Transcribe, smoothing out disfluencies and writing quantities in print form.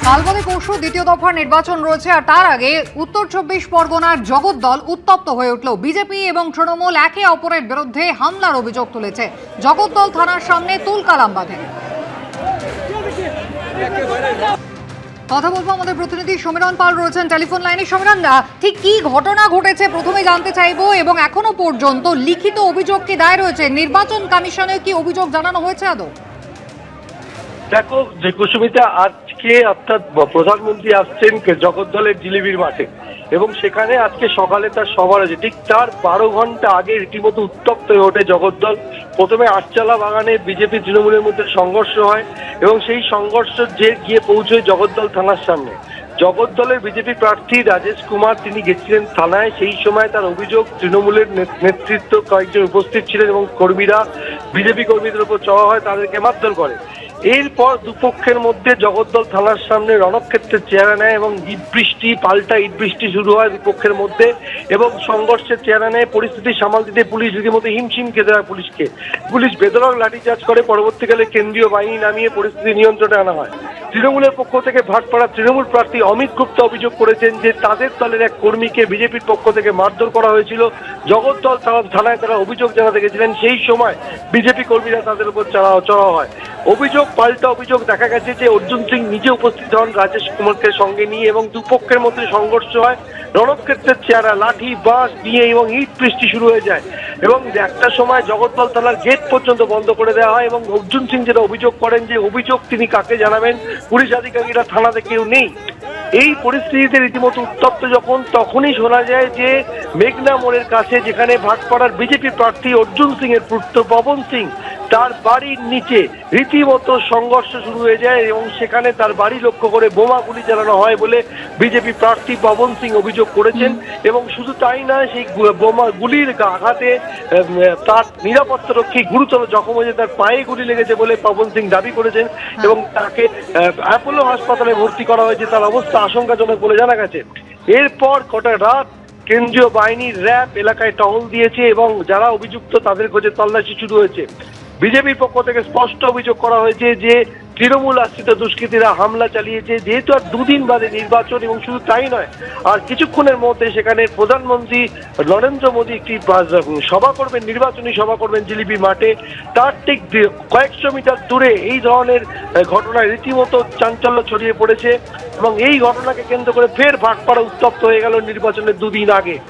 কাল বাদে পরশু দ্বিতীয় দফার নির্বাচন রয়েছে, আর তার আগে উত্তর 24 পরগনার জগদ্দল উত্তপ্ত হয়ে উঠল। বিজেপি এবং তৃণমূল একে অপরের বিরুদ্ধে হামলার অভিযোগ তুলেছে। জগদ্দল থানার সামনে তুলকালাম বাঁধে। কথা বলবো, আমাদের প্রতিনিধি সমীরণ পাল রয়েছেন টেলিফোন লাইনে। সমীরণ, ঠিক কি ঘটনা ঘটেছে প্রথমে জানতে চাইবো, এবং এখনো পর্যন্ত লিখিত অভিযোগ কি দায়ের হয়েছে? নির্বাচন কমিশনে কি অভিযোগ জানানো হয়েছে আদৌ? দেখো যে কুসুমিতা, আজকে অর্থাৎ প্রধানমন্ত্রী আসছেন জগদ্দলের জিলিবির মাঠে, এবং সেখানে আজকে সকালে তার সভা আছে। ঠিক তার 12 ঘন্টা আগে রীতিমতো উত্তপ্ত হয়ে ওঠে জগদ্দল। প্রথমে আটচালা বাগানে বিজেপি তৃণমূলের মধ্যে সংঘর্ষ হয়, এবং সেই সংঘর্ষ যে গিয়ে পৌঁছয় জগদ্দল থানার সামনে। জগদ্দলের বিজেপি প্রার্থী রাজেশ কুমার তিনি গেছিলেন থানায়। সেই সময় তার অভিযোগ তৃণমূলের নেতৃত্ব কয়েকজন উপস্থিত ছিলেন, এবং কর্মীরা বিজেপি কর্মীদের উপর চড়া হয়, তাদেরকে মারধর করে। এরপর দুপক্ষের মধ্যে জগদ্দল থানার সামনে রণক্ষেত্রের চেহারা নেয়, এবং ইট বৃষ্টি পাল্টা ইট বৃষ্টি শুরু হয় দুপক্ষের মধ্যে, এবং সংঘর্ষের চেহারা নেয়। পরিস্থিতি সামাল দিতে পুলিশ রীতিমতো হিমশিম খেতে হয় পুলিশকে। পুলিশ বেধড়ক লাঠিচার্জ করে, পরবর্তীকালে কেন্দ্রীয় বাহিনী নামিয়ে পরিস্থিতি নিয়ন্ত্রণে আনা হয়। তৃণমূলের পক্ষ থেকে ভাটপাড়া তৃণমূল প্রার্থী অমিত গুপ্তা অভিযোগ করেছেন যে তাদের দলের এক কর্মীকে বিজেপির পক্ষ থেকে মারধর করা হয়েছিল। জগদ্দল থানায় তারা অভিযোগ জানাতে গেছিলেন, সেই সময় বিজেপি কর্মীরা তাদের উপর চড়াও হয়। অভিযোগ পাল্টা অভিযোগ, দেখা গেছে যে অর্জুন সিং নিজে উপস্থিত হন রাজেশ কুমারকে সঙ্গে নিয়ে, এবং দুপক্ষের মধ্যে সংঘর্ষ হয়। রণক্ষেত্রের চেহারা, লাঠি বাঁশ নিয়ে এবং ইট বৃষ্টি শুরু হয়ে যায়, এবং একটা সময় জগদ্দল থানার গেট পর্যন্ত বন্ধ করে দেওয়া হয়। এবং অর্জুন সিং যেটা অভিযোগ করেন, যে অভিযোগ তিনি কাকে জানাবেন, পুলিশ আধিকারিকরা থানাতে কেউ নেই। এই পরিস্থিতিতে রীতিমতো উত্তপ্ত যখন, তখনই শোনা যায় যে মেঘনা মোড়ের কাছে, যেখানে ভাটপাড়ার বিজেপি প্রার্থী অর্জুন সিং এর পুত্র পবন সিং, তার বাড়ির নিচে রীতিমতো সংঘর্ষ শুরু হয়ে যায়, এবং সেখানে তার বাড়ি লক্ষ্য করে বোমা গুলি চালানো হয় বলে বিজেপি প্রার্থী পবন সিং অভিযোগ করেছেন। এবং শুধু তাই নয়, সেই বোমা গুলির আঘাতে তার নিরাপত্তারক্ষী গুরুতর জখম হয়েছে, তার পায়ে গুলি লেগেছে বলে পবন সিং দাবি করেছেন, এবং তাকে অ্যাপোলো হাসপাতালে ভর্তি করা হয়েছে। তার অবস্থা আশঙ্কাজনক বলে জানা গেছে। এরপর কটা রাত কেন্দ্রীয় বাহিনী র্যাব এলাকায় টহল দিয়েছে, এবং যারা অভিযুক্ত তাদের খোঁজে তল্লাশি শুরু হয়েছে। বিজেপির পক্ষ থেকে স্পষ্ট অভিযোগ করা হয়েছে যে তৃণমূল আশ্রিত দুষ্কৃতীরা হামলা চালিয়েছে, যেহেতু আর দুদিন বাদে নির্বাচন, এবং শুধু তাই নয়, আর কিছুক্ষণের মধ্যে সেখানে প্রধানমন্ত্রী নরেন্দ্র মোদী একটি সভা করবেন, নির্বাচনী সভা করবেন জিলিপি মাঠে। তার ঠিক কয়েকশো মিটার দূরে এই ধরনের ঘটনায় রীতিমতো চাঞ্চল্য ছড়িয়ে পড়েছে, এবং এই ঘটনাকে কেন্দ্র করে ফের ভাটপাড়া উত্তপ্ত হয়ে গেল নির্বাচনের দুদিন আগে।